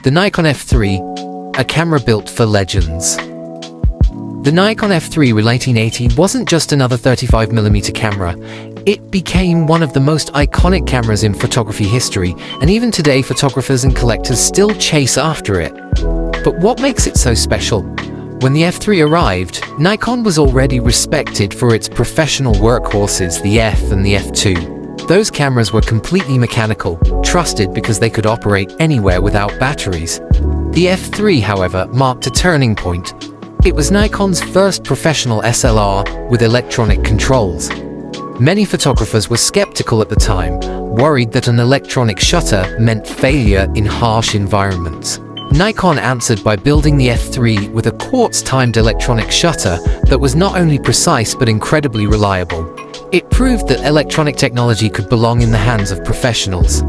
The Nikon F3, a camera built for legends. The Nikon F3 in 1980 wasn't just another 35mm camera. It became one of the most iconic cameras in photography history, and even today photographers and collectors still chase after it. But what makes it so special? When the F3 arrived, Nikon was already respected for its professional workhorses, the F and the F2. Those cameras were completely mechanical, trusted because they could operate anywhere without batteries. The F3, however, marked a turning point. It was Nikon's first professional SLR with electronic controls. Many photographers were skeptical at the time, worried that an electronic shutter meant failure in harsh environments. Nikon answered by building the F3 with a quartz-timed electronic shutter that was not only precise but incredibly reliable. It proved that electronic technology could belong in the hands of professionals.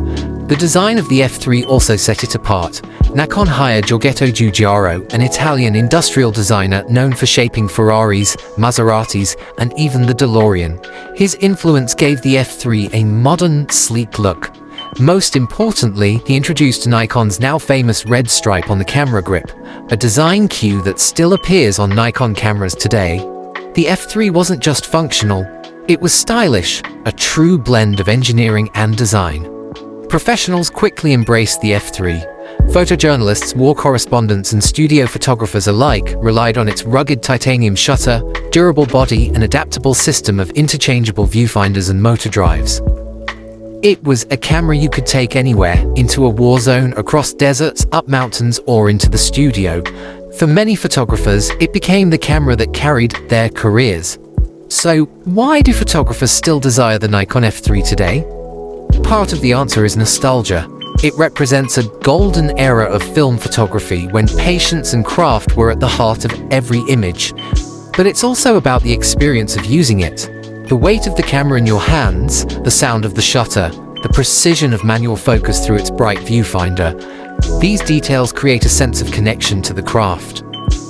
The design of the F3 also set it apart. Nikon hired Giorgetto Giugiaro, an Italian industrial designer known for shaping Ferraris, Maseratis, and even the DeLorean. His influence gave the F3 a modern, sleek look. Most importantly, he introduced Nikon's now famous red stripe on the camera grip, a design cue that still appears on Nikon cameras today. The F3 wasn't just functional, it was stylish, a true blend of engineering and design. Professionals quickly embraced the F3. Photojournalists, war correspondents, and studio photographers alike relied on its rugged titanium shutter, durable body, and adaptable system of interchangeable viewfinders and motor drives. It was a camera you could take anywhere, into a war zone, across deserts, up mountains, or into the studio. For many photographers, it became the camera that carried their careers. So, why do photographers still desire the Nikon F3 today? Part of the answer is nostalgia. It represents a golden era of film photography when patience and craft were at the heart of every image. But it's also about the experience of using it. The weight of the camera in your hands, the sound of the shutter, the precision of manual focus through its bright viewfinder. These details create a sense of connection to the craft.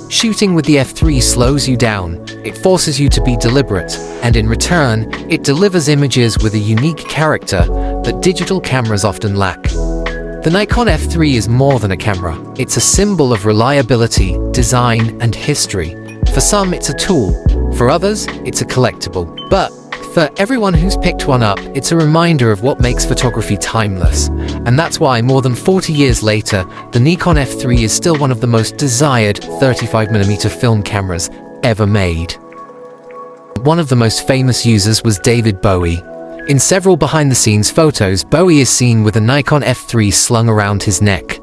Shooting with the F3 slows you down, it forces you to be deliberate, and in return, it delivers images with a unique character that digital cameras often lack. The Nikon F3 is more than a camera. It's a symbol of reliability, design, and history. For some, it's a tool. For others, it's a collectible. But for everyone who's picked one up, it's a reminder of what makes photography timeless. And that's why, more than 40 years later, the Nikon F3 is still one of the most desired 35mm film cameras ever made. One of the most famous users was David Bowie. In several behind-the-scenes photos, Bowie is seen with a Nikon F3 slung around his neck.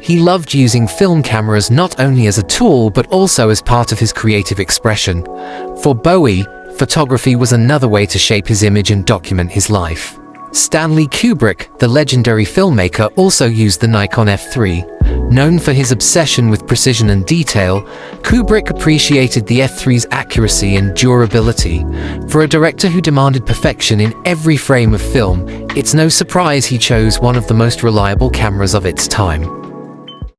He loved using film cameras not only as a tool but also as part of his creative expression. For Bowie, photography was another way to shape his image and document his life. Stanley Kubrick, the legendary filmmaker, also used the Nikon F3. Known for his obsession with precision and detail, Kubrick appreciated the F3's accuracy and durability. For a director who demanded perfection in every frame of film, it's no surprise he chose one of the most reliable cameras of its time.